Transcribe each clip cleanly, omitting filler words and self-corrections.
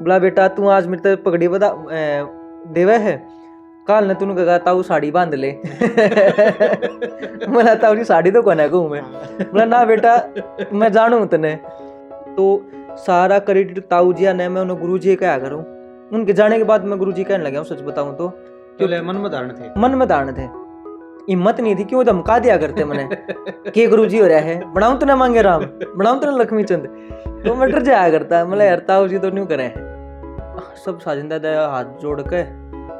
बोला बेटा तू आज मेरे ते पगड़ी बता देवे है, काल ने तूने कहा ताऊ साड़ी बांध ले। बोला ताऊ जी साड़ी तो कोने कहूँ मैं। बोला ना बेटा मैं जानू तने। तो सारा क्रेडिट ताऊ जी ने मैं उन्हें गुरु जी क्या करूँ। उनके जाने के बाद मैं गुरु जी कहने लगा हूँ, सच बताऊं तो मन में धारण थे, मन में धारण थे, हिम्मत नहीं थी, क्यों धमका दिया करते मैंने के गुरु जी हो रहा है, बनाऊं तो ना मांगे राम, बनाऊं तो ना लक्ष्मी चंद, तो मैं डर जाया करता। मतलब यार ताऊ जी तो नहीं करे। सब साजिंदा दया हाथ जोड़ के,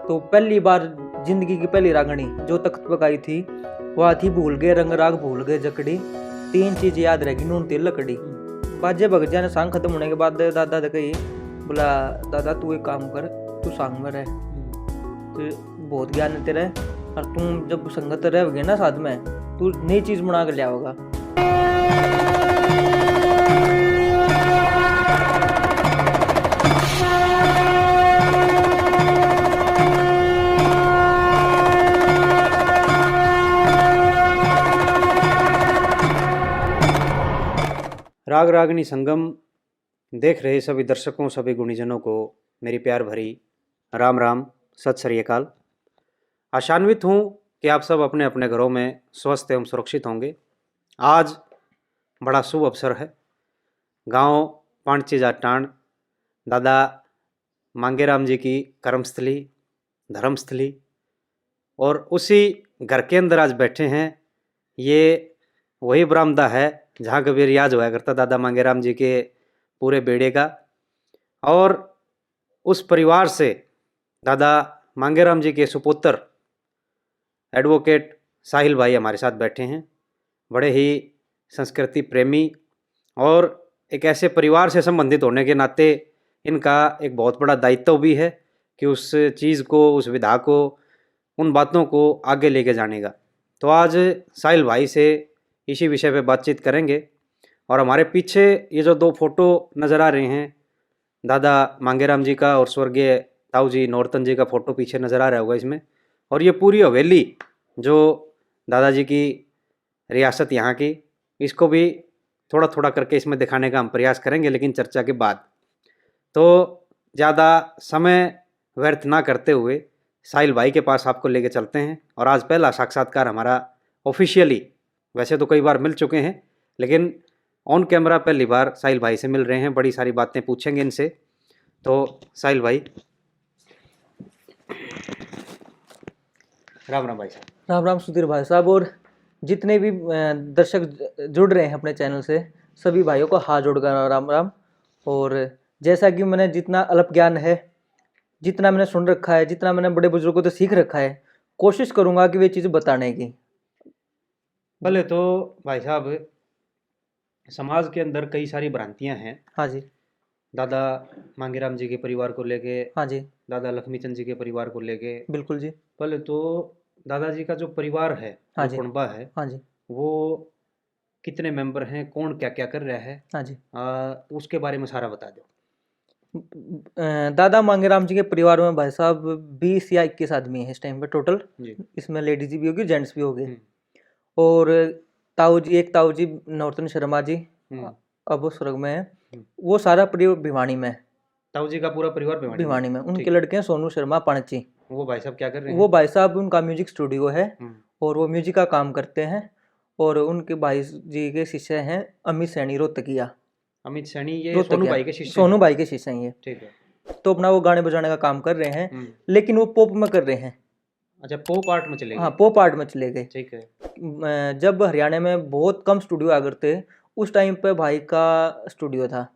तो पहली बार जिंदगी की पहली रागणी जो तख्त पकाई थी वह थी भूल गए रंग राग भूल गए जकड़ी, 3 चीज याद रहेगी नून तेल लकड़ी। बाजे भगजा ने सांग खत्म होने के बाद दादा ने कही, बोला दादा तू एक काम कर, तू सांग में रह, तो बहुत ज्ञान है तेरा, और तुम जब संगत रहोगे ना साथ में तू नई चीज बना कर लिया होगा। राग रागनी संगम देख रहे सभी दर्शकों, सभी गुणीजनों को मेरी प्यार भरी राम राम, सत श्री अकाल। आशान्वित हूँ कि आप सब अपने अपने घरों में स्वस्थ एवं सुरक्षित होंगे। आज बड़ा शुभ अवसर है। गांव पांडची जाटान दादा मांगेराम जी की कर्मस्थली, धर्मस्थली, और उसी घर के अंदर आज बैठे हैं। ये वही बरामदा है जहाँ कभी रियाज हुआ करता दादा मांगेराम जी के पूरे बेड़े का, और उस परिवार से दादा मांगेराम जी के सुपुत्र एडवोकेट साहिल भाई हमारे साथ बैठे हैं। बड़े ही संस्कृति प्रेमी और एक ऐसे परिवार से संबंधित होने के नाते इनका एक बहुत बड़ा दायित्व भी है कि उस चीज़ को, उस विधा को, उन बातों को आगे लेके जाने का। तो आज साहिल भाई से इसी विषय पे बातचीत करेंगे। और हमारे पीछे ये जो 2 फोटो नज़र आ रहे हैं, दादा मांगेराम जी का और स्वर्गीय ताऊ जी नौरतन जी का फ़ोटो पीछे नज़र आ रहा होगा इसमें। और ये पूरी हवेली जो दादाजी की रियासत यहाँ की, इसको भी थोड़ा थोड़ा करके इसमें दिखाने का हम प्रयास करेंगे, लेकिन चर्चा के बाद। तो ज़्यादा समय व्यर्थ ना करते हुए साहिल भाई के पास आपको लेके चलते हैं। और आज पहला साक्षात्कार हमारा ऑफिशियली, वैसे तो कई बार मिल चुके हैं, लेकिन ऑन कैमरा पहली बार साहिल भाई से मिल रहे हैं। बड़ी सारी बातें पूछेंगे इनसे। तो साहिल भाई, राम राम भाई साहब। राम राम सुधीर भाई साहब, और जितने भी दर्शक जुड़ रहे हैं अपने चैनल से, सभी भाइयों को हाथ जोड़कर राम राम। और जैसा कि मैंने जितना अल्प ज्ञान है, जितना मैंने सुन रखा है, जितना मैंने बड़े बुजुर्गों से सीख रखा है, कोशिश करूंगा कि वे चीज़ बताने की। पहले तो भाई साहब, समाज के अंदर कई सारी भ्रांतियां हैं। हाँ जी। दादा मांगेराम जी के परिवार को लेके, हाँ जी। दादा लक्ष्मीचंद जी के परिवार को लेके। बिल्कुल जी। पहले तो दादाजी का जो परिवार है, हाँ जो जी। कुनबा है, हाँ जी। वो कितने मेंबर हैं, कौन क्या क्या कर रहा है, हाँ जी। उसके बारे में सारा बता दो। दादा मांगेराम जी के परिवार में भाई साहब 20 या 21 आदमी है इस टाइम पे टोटल। इसमें लेडीज भी होगी, जेंट्स भी होंगे। और ताऊ जी, एक ताऊ जी नौरतन शर्मा जी, अब वो स्वर्ग में है। वो सारा परिवार भिवानी में। ताऊ जी का पूरा परिवार भिवानी में। उनके लड़के हैं सोनू शर्मा पाणची। वो भाई साहब क्या कर रहे हैं? वो भाई साहब उनका म्यूजिक स्टूडियो है और वो म्यूजिक का काम करते हैं। और उनके भाई जी के शिष्य हैं अमित सैनी रोहतकिया। अमित सैनी ये सोनू भाई के शिष्य? सोनू भाई के शिष्य हैं ये। ठीक है। तो अपना वो गाने बजाने का काम कर रहे हैं, लेकिन वो पॉप में कर रहे हैं। अच्छा, पॉप आर्ट में चले गए? हाँ, पॉप आर्ट में चले गए। ठीक है। जब हरियाणा में बहुत कम स्टूडियो आ करते, उस टाइम पे भाई का स्टूडियो था।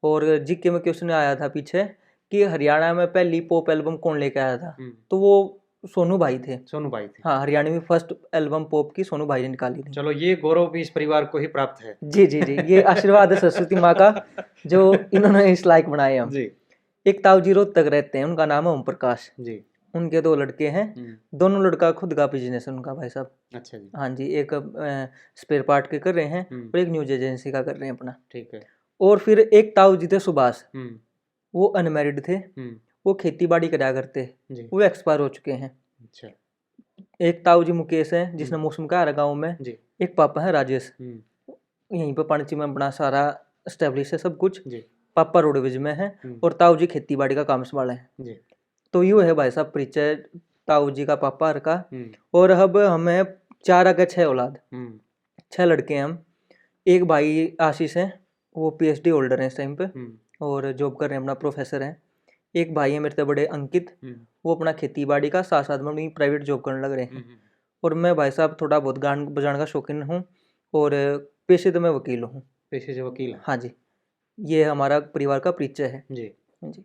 और जीके में क्वेश्चन आया था पीछे कि हरियाणा में पहली पॉप एल्बम कौन लेके आया था, तो वो सोनू भाई थे। सोनू भाई थे। हाँ, हरियाणा में फर्स्ट एल्बम पॉप की सोनू भाई ने निकाली थी। चलो, ये गौरव भी इस परिवार को ही प्राप्त है। जी जी जी, ये आशीर्वाद है सरस्वती माँ का जो इन्होंने इस लायक बनाए हम जी। एक ताऊ जी रोहतक रहते हैं, उनका नाम है ओम प्रकाश जी। उनके 2 लड़के हैं। दोनों लड़का खुद का बिजनेस है उनका भाई साहब। अच्छा जी। हाँ जी, एक स्पेयर पार्ट के कर रहे हैं और एक न्यूज एजेंसी का कर रहे हैं अपना। ठीक है। और फिर एक ताऊ जी थे सुभाष, वो अनमैरिड थे, वो खेती बाड़ी करा करते, वो एक्सपायर हो चुके हैं। अच्छा। एक ताऊ जी मुकेश है जिसने मौसम का गाँव में जी। एक पापा है राजेश, यहीं पर पाणची में अपना सारा एस्टेब्लिश है सब कुछ जी। पापा रोडवेज में है और ताऊ जी खेती बाड़ी का काम संभाले हैं जी। तो यूँ है भाई साहब परिचय ताऊ जी का पापा हर का। और अब हमें 4 के 6 औलाद, 6 लड़के हैं हम। एक भाई आशीष है, वो PhD होल्डर है इस टाइम पे और जॉब कर रहे हैं, अपना प्रोफेसर है। एक भाई है मेरे से बड़े अंकित, वो अपना खेती बाड़ी का साथ साथ में अपनी प्राइवेट जॉब करने लग रहे हैं। और मैं भाई साहब थोड़ा बहुत गान बजाने का शौकीन हूँ और पेशे तो मैं वकील हूँ। पेशे से वकील? हाँ जी, ये हमारा परिवार का परिचय है जी। जी।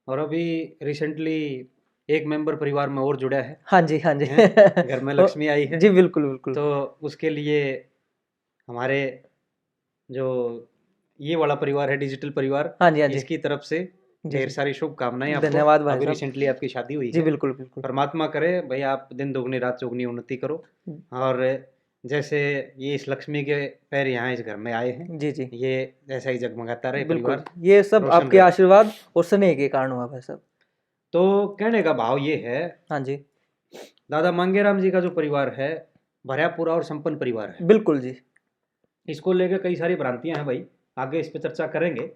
और अभी रिसेंटली एक मेंबर परिवार में और जुड़ा है। हाँ जी, हाँ जी। घर में लक्ष्मी आई है जी, बिल्कुल बिल्कुल। तो उसके लिए हमारे जो ये वाला परिवार है, डिजिटल परिवार, हाँ जी, हाँ जी, इसकी तरफ से ढेर सारी शुभकामनाएं आपको। धन्यवाद भाई अभी साहब। रिसेंटली आपकी शादी हुई जी है। बिल्कुल बिल्कुल। परमात्मा करे भाई आप दिन दोगुनी रात चौगुनी उन्नति करो। और जैसे ये इस लक्ष्मी के पैर यहाँ इस घर में आए हैं, जी जी, ये ऐसा ही जगमगाता रहे बिल्कुल। परिवार। ये सब रोशन आपके रहे। आशीर्वाद और स्नेह के कारण हुआ भाई साहब। तो कहने का भाव ये है, हाँ जी, दादा मांगेराम जी का जो परिवार है भरा पूरा और संपन्न परिवार है। बिल्कुल जी। इसको लेकर कई सारी भ्रांतियां हैं भाई, आगे इस पे चर्चा करेंगे,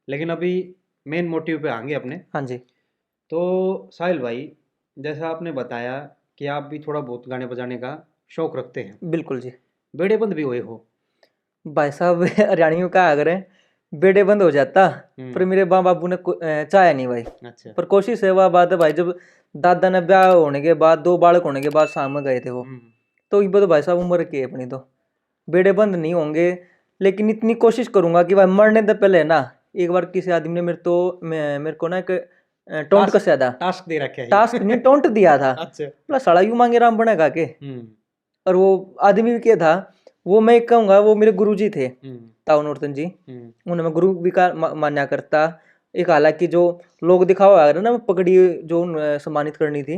लेकिन अभी मेन मोटिव पे आएंगे अपने। हाँ जी, तो साहिल भाई, जैसा आपने बताया कि आप भी थोड़ा बहुत गाने बजाने का शौक रखते हैं, बिल्कुल जी। बेड़े बंद भी हुए हो? भाई साहब हरियाणियों का अगर है बेड़े बंद हो जाता, पर मेरे माँ बाबू ने चाहा नहीं भाई। अच्छा। पर कोशिश है वह बात है भाई, जब दादा ने ब्याह होने के बाद 2 बालक होने के बाद शाम में गए थे वो, तो ये तो भाई साहब उम्र की है अपनी, तो बेड़े बंद नहीं होंगे। लेकिन इतनी कोशिश करूंगा कि भाई मरने से पहले ना, एक बार किसी आदमी ने मेरे को ना एक टोंट कसा था। टास्क दे रखा है। टास्क नहीं, टोंट दिया था। अच्छा। बोला साला यूं मांगे राम बनेगा के। और वो आदमी क्या था, वो मैं कहूँगा वो मेरे गुरुजी थे, ताऊ नूरतन जी। उन्हें मैं गुरु भी का मान्या करता। एक हालांकि जो लोग दिखावा आ रहा ना, पगड़ी जो सम्मानित करनी थी,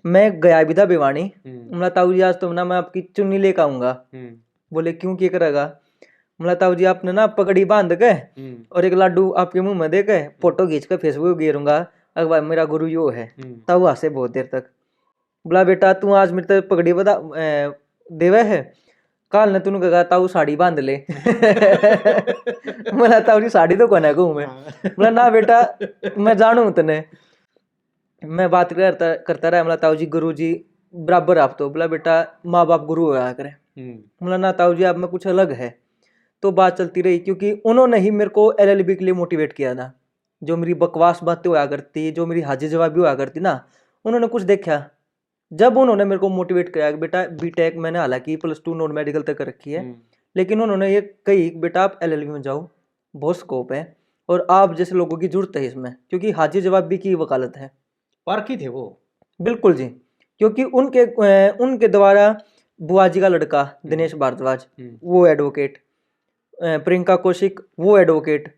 मैं गया भी था भिवानी। बोला ताऊ जी आज तो ना मैं आपकी चुन्नी लेकर आऊंगा। बोले क्यों, क्या करेगा? बोला ताऊ जी आपने ना पगड़ी बांध के और एक लाडू आपके मुंह में दे के फोटो खींच के फेसबुक गिरूंगा, अगर भाई मेरा गुरु यो है। ताऊ हंसे बहुत देर तक। बोला बेटा तू आज मेरे तो पगड़ी बता देवे है, काल ने तूने कहा ताऊ साड़ी बांध ले। बोला ताऊ जी साड़ी तो कौन है कहूँ मैं। बोला ना बेटा मैं जानू तने। मैं बात करता रहा। बोला ताऊ जी गुरु जी बराबर आप तो। बोला बेटा माँ बाप गुरु होया करे। बोला ना ताऊ जी आप में कुछ अलग है। तो बात चलती रही, क्योंकि उन्होंने ही मेरे को LLB के लिए मोटिवेट किया था। जो मेरी बकवास बातें हुआ करती, जो मेरी हाजिर जवाबी हुआ करती ना, उन्होंने कुछ देखा। जब उन्होंने मेरे को मोटिवेट किया कि बेटा B.Tech मैंने हालांकि +2 नॉन मेडिकल तक रखी है, लेकिन उन्होंने ये कही बेटा आप LLB में जाओ, बहुत स्कोप है और आप जैसे लोगों की जरूरत है इसमें, क्योंकि हाजिर जवाबी की वकालत है। पारखी थे वो? बिल्कुल जी, क्योंकि उनके द्वारा बुआ जी का लड़का दिनेश भारद्वाज वो एडवोकेट, प्रियंका कौशिक वो एडवोकेट,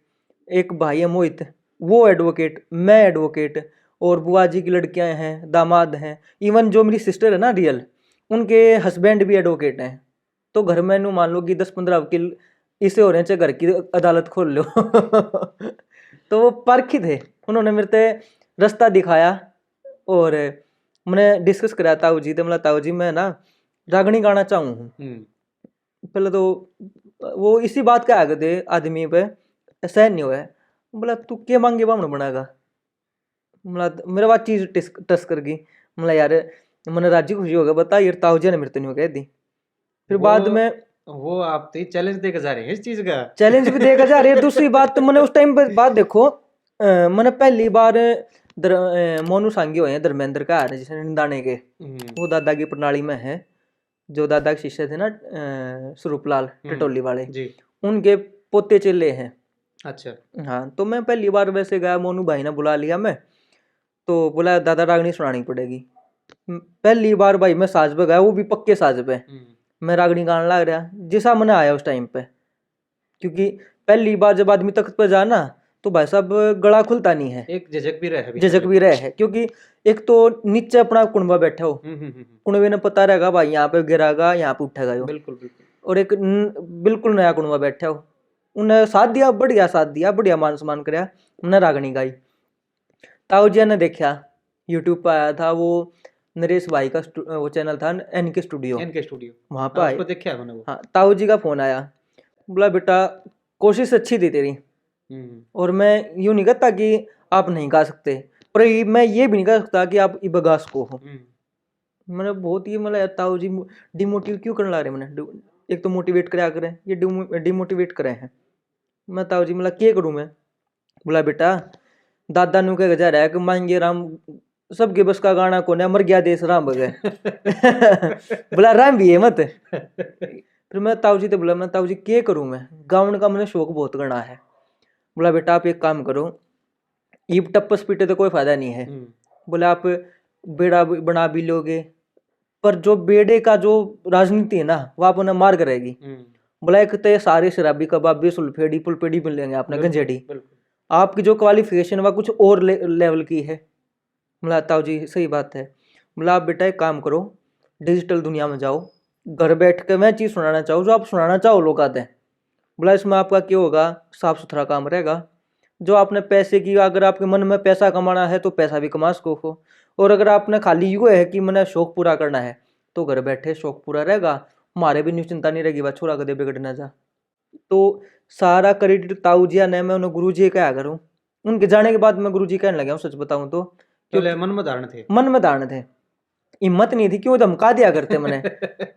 एक भाई है मोहित वो एडवोकेट, मैं एडवोकेट, और बुआ जी की लड़कियां हैं, दामाद हैं, इवन जो मेरी सिस्टर है ना रियल, उनके हस्बैंड भी एडवोकेट हैं। तो घर में नू मान लो कि 10-15 वकील इसे हो रहे हैं, चाहे घर की अदालत खोल लो। तो वो परखी थे, उन्होंने मेरे ते रास्ता दिखाया और मैंने डिस्कस कराया ताऊ जी। तो मतलब ताऊ जी मैं ना रागनी गाना चाहूँ। पहले तो वो इसी बात का आगे थे आदमी पे सहन नहीं हुआ। बोला तू क्या मांगे बामण बनाएगा? मतलब मेरे बात चीज टस कर गई। मतलब यार मैंने राजी खुशी हो गया, बता यार ताऊ जी ने मेरे तो नहीं कह दी। फिर बाद में वो आप तो चैलेंज देकर जा रहे हैं इस चीज का। चैलेंज भी देकर जा रहे हैं। दूसरी बात तो मैंने उस टाइम पर बात देखो, मैंने पहली बार मोनू सांगी हुए हैं धर्मेंद्र का है जिसने निंदाने के, वो दादा की प्रणाली में है, जो दादा के शिष्य थे ना स्वरूपलाल टिटोली वाले, उनके पोते चेले हैं। अच्छा। हाँ, तो मैं पहली बार वैसे गया, मोनू भाई ने बुला लिया मैं, तो बोला दादा रागनी सुनानी पड़ेगी। पहली बार भाई मैं साज पे गया, वो भी पक्के साज पे, मैं रागनी गाने लग रहा जैसा मैंने आया उस टाइम पे। क्योंकि पहली बार जब आदमी तख्त पे जाना तो भाई साहब गला खुलता नहीं है, एक झिझक भी रहे, झिझक भी रहे है, क्योंकि एक तो नीचे अपना कुनबा बैठा हो, कुनबे ने पता रहेगा भाई यहाँ पे गिरागा यहाँ पे उठेगा यो, बिल्कुल बिल्कुल, और एक बिल्कुल नया कुनबा बैठा हो, उन्हें साथ दिया, बढ़िया साथ दिया, बढ़िया मान सम्मान कराया, उन्हें रागनी गाई। ताऊ जी ने देखा, यूट्यूब पर आया था वो नरेश भाई का वो चैनल था NK स्टूडियो, वहाँ पर देखा मैंने वो। हाँ, ताऊ जी का फोन आया, बोला बेटा कोशिश अच्छी थी तेरी, और मैं यूं नहीं कहता कि आप नहीं गा सकते, पर मैं ये भी नहीं कह सकता कि आप इबगा सको हो। मैंने बहुत ही मतलब ताऊ जी डिमोटिवेट क्यों करने ला रहे मैंने, एक तो मोटिवेट कराया करें, ये डिमोटिवेट करे हैं। मैं ताऊ जी मतलब क्या करूं मैं, बोला बेटा दादा नु कह जा रहा है कि मांगे राम सबके बस का गाना को ना, मर गया देश राम बगे बोला राम भी है मत। फिर मैं ताऊ जी तो बोला मैं ताऊ जी क्या करूं मैं, गावन का मैंने शौक बहुत करना है। बोला बेटा आप एक काम करो, ईब टप्पस पीटे तो कोई फायदा नहीं है। बोला आप बेड़ा बना भी लोगे, पर जो बेड़े का जो राजनीति है ना वो आप उन्हें मार करेगी। बोला एक तो ये सारे शराबी कबाबी सुलफेड़ी पुलपेड़ी मिलेंगे आपने गंजेड़ी, आपकी जो क्वालिफिकेशन वह कुछ और लेवल की है। बोला ताऊ जी सही बात है। बोला आप बेटा एक काम करो, डिजिटल दुनिया में जाओ, घर बैठ के मैं चीज़ सुनाना चाहूँ जो आप सुनाना चाहो लोग आते हैं। बोला इसमें आपका क्या होगा, साफ सुथरा काम रहेगा, जो आपने पैसे की, अगर आपके मन में पैसा कमाना है तो पैसा भी कमा सको हो, और अगर आपने खाली यूँ है कि मैंने शौक पूरा करना है तो घर बैठे शौक पूरा रहेगा, हमारे भी न्यू चिंता नहीं रहेगी, बस छोड़ा कदे बिगड़ ना जा। तो सारा क्रेडिट ताऊ जी ने, मैं उन्हें गुरु जी क्या करूँ। उनके जाने के बाद मैं गुरु जी कहने लगा हूँ, सच बताऊँ तो मन में धारण थे, मन में धारण थे, हिम्मत नहीं थी, क्यों धमका दिया करते मैंने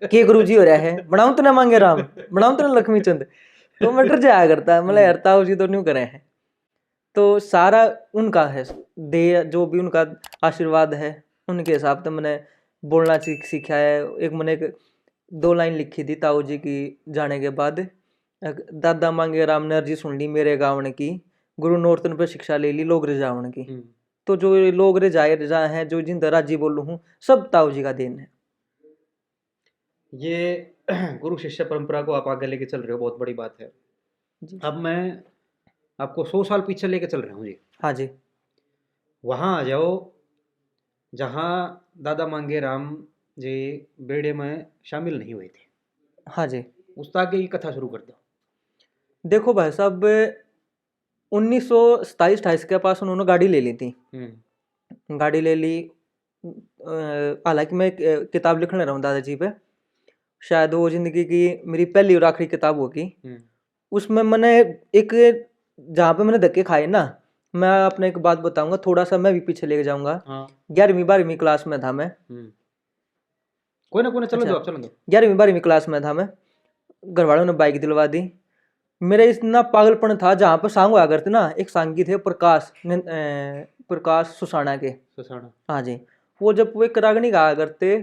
के गुरु जी हो रहा है, बनाऊं तो ना मांगे राम, बनाऊं तो ना लक्ष्मी चंद, तो मैं डर जाया करता मतलब यार ताऊ जी तो नहीं करे हैं। तो सारा उनका है दे, जो भी उनका आशीर्वाद है उनके हिसाब से मैंने बोलना सीखा है। एक मैंने एक 2 लाइन लिखी थी ताऊ जी की जाने के बाद, दादा मांगे राम ने अर्जी सुन ली मेरे गावन की, गुरु नौरतन पर शिक्षा ले ली लोग रिजावन की। तो जो लोग रिजा हैं, जो जिन राजी बोलू हूँ, सब ताऊ जी का देन है। ये गुरु शिष्य परंपरा को आप आगे लेके चल रहे हो, बहुत बड़ी बात है जी। अब मैं आपको 100 साल पीछे लेके चल रहा हूँ जी। हाँ जी। वहाँ आ जाओ जहाँ दादा मांगे राम जी बेड़े में शामिल नहीं हुए थे। हाँ जी। उस आगे की कथा शुरू कर दो। देखो भाई साहब 1927-28 के पास उन्होंने गाड़ी ले ली थी। गाड़ी ले ली, हालांकि मैं किताब लिखने रहा हूँ दादाजी पे, शायद वो जिंदगी की मेरी पहली और आखिरी किताब होगी। उसमें मैंने एक, जहाँ पे मैंने धक्के खाए ना, मैं अपने एक बात बताऊंगा, थोड़ा सा मैं भी पीछे लेके जाऊंगा। 11वीं 12वीं क्लास में था मैं, कोई ना चलो दो, चलो दो। 11वीं 12वीं क्लास में था मैं, घर वालों ने बाइक दिलवा दी। मेरा इतना पागलपन था, जहाँ पर सांग हुआ करते ना, एक सांगी थे प्रकाश सुसाना के, हाँ जी, वो जब वो एक रागनी गाया करते,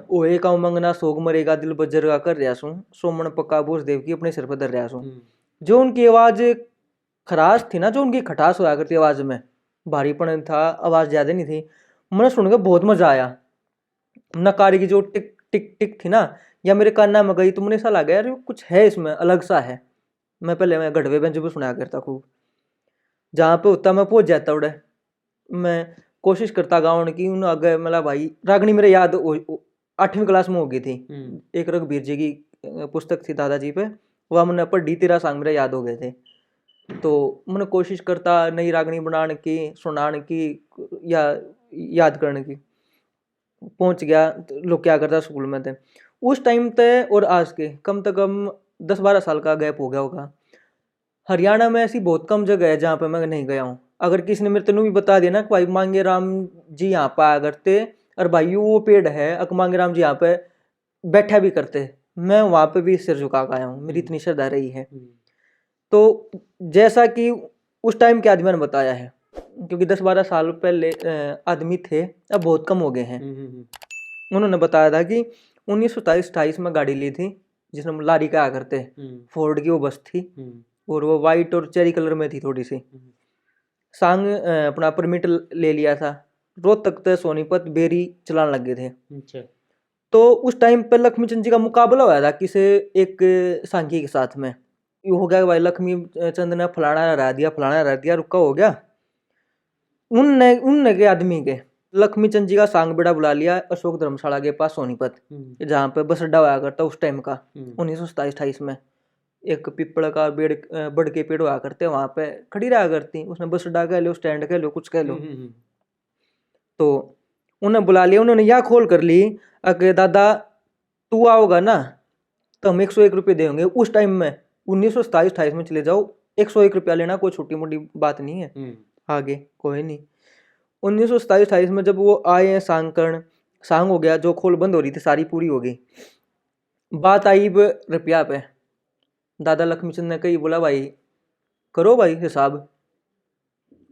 ओए का मंगना सोग मरेगा दिल बजर का कर रहा सू, सोमन पक्का बोझ देव की अपने सिर पर धर रहा सू। जो उनकी आवाज खराश थी ना, जो उनकी खटास हुआ करती आवाज में, भारीपन था, आवाज ज्यादा नहीं थी, मैंने सुन के बहुत मजा आया। नकारी की जो टिक टिक टिक थी ना, या मेरे कान्ना में गई, तो मुझे ऐसा लगा यार कुछ है इसमें, अलग सा है। मैं गढ़वे बेंच पे सुनाया करता खूब, जहाँ पे होता मैं पहुंच जाता उड़े, मैं कोशिश करता गाउन की। उन आगे मतलब भाई रागनी मेरे याद 8वीं क्लास में हो गई थी। एक रघुवीर जी की पुस्तक थी दादाजी पे, वह मैंने पढ़ी, 13 सांग मेरे याद हो गए थे। तो मैंने कोशिश करता नई रागनी बनाने की, सुनाने की, या याद करने की। पहुंच गया तो लोग क्या करता स्कूल में थे उस टाइम पे, और आज के कम से कम 10-12 साल का गैप हो गया होगा। हरियाणा में ऐसी बहुत कम जगह है जहाँ पे मैं नहीं गया हूँ। अगर किसी ने मेरे तेनू भी बता दिया ना कि भाई मांगे राम जी यहाँ पे आया करते, और भाई वो पेड़ है अक मांगे राम जी यहाँ पे बैठा भी करते, मैं वहाँ पे भी सिर झुका के आया हूँ, मेरी इतनी श्रद्धा रही है। तो जैसा कि उस टाइम के आदमी ने बताया है, क्योंकि 10-12 साल पहले आदमी थे, अब बहुत कम हो गए हैं। उन्होंने बताया था कि 1927-28 में गाड़ी ली थी, जिसमें लारी का आया करते, फोर्ड की वो बस थी, और वो वाइट और चेरी कलर में थी थोड़ी सी। सांग अपना परमिट ले लिया था, रोहतक तक सोनीपत बेरी चलाने लग गए थे। अच्छा। तो उस टाइम पे लक्ष्मी चंद जी का मुकाबला हुआ था किसी एक सांगी के साथ में। ये हो गया भाई लक्ष्मी चंद ने फलाना रह दिया, रुका हो गया। उनने के आदमी के लक्ष्मी चंद जी का सांग बेड़ा बुला लिया अशोक धर्मशाला के पास सोनीपत, जहाँ पे बस अड्डा हुआ करता उस टाइम का 1927-28 में। एक पीपल का बड़ के पेड़ हुआ करते, वहां पे खड़ी रहा करती, उसने बस अड्डा कह लो, स्टैंड कह लो, कुछ कह लो। तो उन्हें बुला लिया, उन्होंने यह खोल कर ली अगर दादा तू आओगा ना तो हम 101 रुपये देंगे। उस टाइम में 1927-28 में चले जाओ, 101 रुपया लेना कोई छोटी मोटी बात नहीं है। आगे कोई नहीं। 1927-28 में जब वो आए हैं सांगकर्ण, सांग हो गया, जो खोल बंद हो रही थी सारी पूरी हो गई। बात आई अब रुपया पे। दादा लक्ष्मीचंद ने कही, बोला भाई करो भाई हिसाब।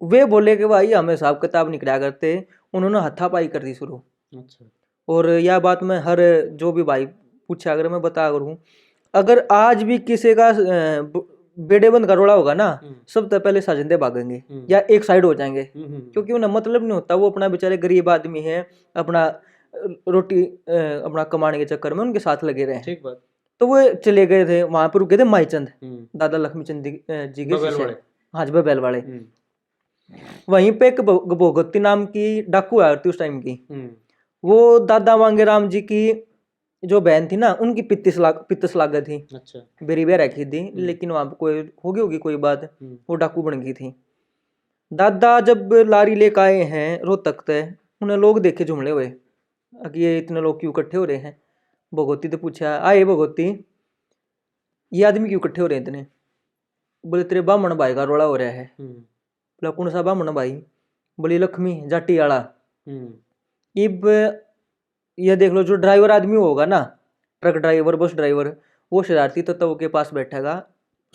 वे बोले कि भाई हम हिसाब किताब नहीं कराया करते। उन्होंने हथापाई कर दी शुरू। अच्छा। और यह बात मैं हर जो भी भाई पूछा अगर मैं बता करूँ, अगर आज भी किसी का बेड़े बंद का रोड़ा होगा ना, सबसे पहले साजिंदे भागेंगे या एक साइड हो जाएंगे, क्योंकि उन्हें मतलब नहीं होता। वो अपना बेचारे गरीब आदमी है, अपना रोटी अपना कमाने के चक्कर में उनके साथ लगे रहे। ठीक बात। तो वो चले गए थे, वहां पर रुके थे माईचंद, दादा लक्ष्मीचंद जी के शिष्य। हाँ जी, बबैल वाले। वहीं पे एक भोगवती नाम की डाकू आती थी उस टाइम की। वो दादा मांगेराम जी की जो बहन थी ना, उनकी पित्त लागत थी। अच्छा। बेरी बेर रखी थी, लेकिन वहां पर कोई होगी कोई बात, वो डाकू बन गई थी। दादा जब लारी लेकर आए हैं रोहतक से, उन्हें लोग देखे जुमले हुए कि ये इतने लोग क्यों इकट्ठे हो रहे हैं। भगवती तो पूछा, आए भगवती ये आदमी क्यों इकट्ठे हो रहे हैं इतने। बोले तेरे बामण भाई का रोड़ा हो रहा है। बोला कौन सा बामण भाई। बोली लक्ष्मी जाटी वाला। इब ये देख लो, जो ड्राइवर आदमी होगा ना, ट्रक ड्राइवर, बस ड्राइवर, वो शरारती तत्व के पास बैठेगा।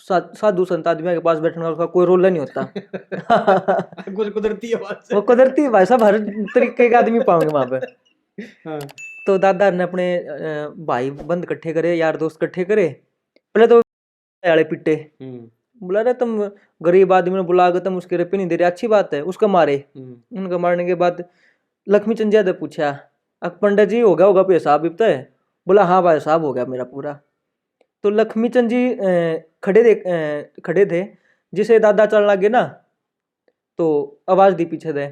साधु संत आदमी के पास बैठने का कोई रोल नहीं होता। कुछ कुदरती है बात से। वो कुदरती भाई साहब, हर तरीके के आदमी पाओगे वहां पे। हाँ। तो दादा ने अपने भाई बंद इकट्ठे करे, यार दोस्त इकट्ठे करे। पहले तो वाले पिटे। बोला रे तुम गरीब आदमी ने बुला के तुम उसके रुपये नहीं दे रहे, अच्छी बात है, उसका मारे। उनका मारने के बाद लक्ष्मीचंद जी ने पूछा, पंडित जी हो गया होगा हिसाब इब तय। बोला हाँ भाई साहब हो गया मेरा पूरा। तो लक्ष्मीचंद जी खड़े थे। जिसे दादा चलने लगे ना, तो आवाज दी पीछे दे।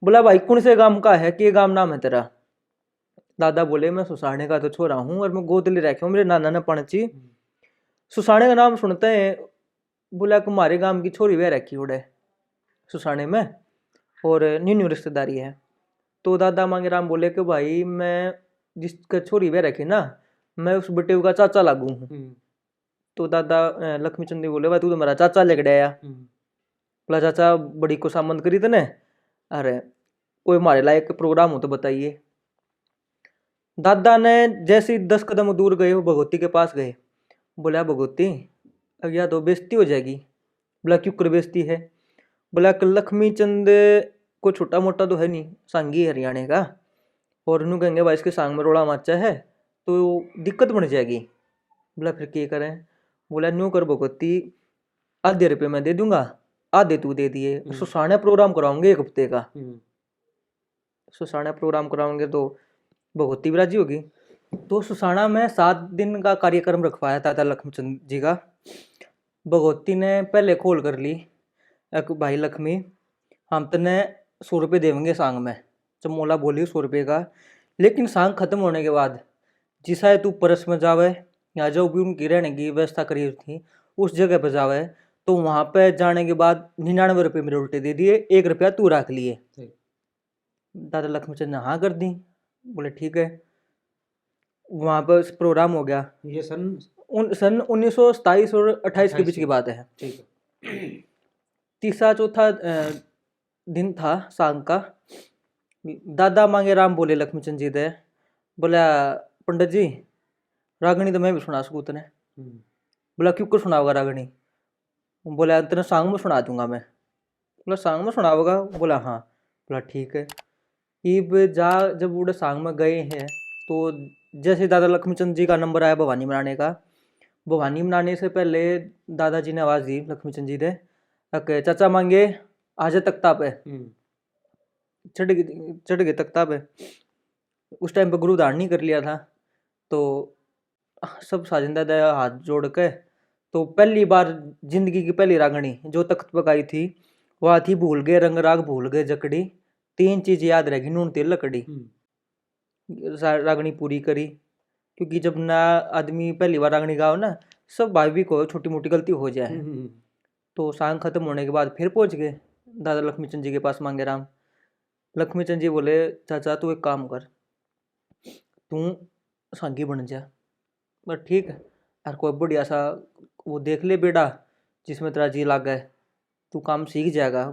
बोला भाई कौन से गांव का है, के गांव नाम है तेरा। दादा बोले मैं सुसाने का तो छोरा हूँ और मैं गोद ले रखा हूँ मेरे नाना ने पणची। सुसाने का नाम सुनते हैं, बोला तुम्हारे गांव की छोरी वह रखी उड़े सुसाने में, और न्यू रिश्तेदारी है। तो दादा मांगेराम बोले कि भाई मैं जिसका छोरी वह रखी ना, मैं उस बेटे का चाचा लागू हूँ। तो दादा लक्ष्मीचंद जी बोले भाई तू तो मेरा चाचा लेकर आया। बोला चाचा बड़ी को सामंत करी तने, अरे कोई हमारे लायक प्रोग्राम हो तो बताइए। दादा ने जैसे 10 कदम दूर गए, वो भगवती के पास गए। बोला भगवती अब या तो बेइज्जती हो जाएगी। बोला क्यों कर बेइज्जती है। बोला लक्ष्मीचंद को छोटा मोटा तो है नहीं, सांगी हरियाणा का, और उन्होंने कहेंगे भाई इसके सांग में रोड़ा माचा है तो दिक्कत बन जाएगी। बोला फिर क्या करें। बोला न्यू कर भगवती, आधे रुपये मैं दे दूंगा, आधे तू दे दिए। सुसाने प्रोग्राम कराऊंगे 1 हफ्ते का। सुसाना प्रोग्राम कराओगे तो भगवती भी राजी होगी। तो सुसाना में 7 दिन का कार्यक्रम रखवाया दादा लक्ष्मीचंद जी का। भगवती ने पहले खोल कर ली, भाई लक्ष्मी हम तने 100 रुपये देंगे सांग में। जब मोला बोली 100 रुपये का, लेकिन सांग खत्म होने के बाद जिसा तू परस में जावे या जो भी उनकी रहने की व्यवस्था करी थी उस जगह पर जावे, तो वहां पे जाने के बाद 99 रुपये मेरे उल्टे दे दिए, 1 रुपया तू रख लिए। दादा लक्ष्मीचंद ने हाँ कर दी। बोले ठीक है। वहां पर प्रोग्राम हो गया। ये सन 1927 और 28 के बीच की बात है। ठीक है। तीसरा चौथा दिन था सांग का। दादा मांगेराम बोले लक्ष्मीचंद जी दे, बोला पंडित जी रागणी तो मैं भी सुना सकूँ तने। बोला क्यों कर सुनाओगा रागणी। बोला तेने सांग में सुना दूंगा मैं। बोला सांग में सुनाओगा। बोला हाँ। बोला ठीक है। इब जब वो सांग में गए हैं, तो जैसे दादा लक्ष्मीचंद जी का नंबर आया भवानी मनाने का, भवानी मनाने से पहले दादाजी ने आवाज दी लक्ष्मीचंद जी ने, चाचा मांगे आज तख्ता पे। चढ़ गए तख्ता पे। उस टाइम पे गुरु धारण नहीं कर लिया था, तो सब साजिंदा दया हाथ जोड़ के, तो पहली बार जिंदगी की पहली रागणी जो तख्त पकाई थी वह थी भूल गए रंग राग भूल गए जकड़ी, 3 चीज याद रहेगी नून तेल लकड़ी। रागणी पूरी करी, क्योंकि जब ना आदमी पहली बार रागणी गाओ ना, सब भाई भी को छोटी मोटी गलती हो जाए। तो सांग खत्म होने के बाद फिर पहुंच गए दादा लक्ष्मीचंद जी के पास मांगेराम। लक्ष्मीचंद जी बोले चाचा तू एक काम कर, तू सांगी बन जा। बस ठीक है यार, कोई बढ़िया सा वो देख ले बेटा जिसमें तेरा जी लागे, तू काम सीख जाएगा।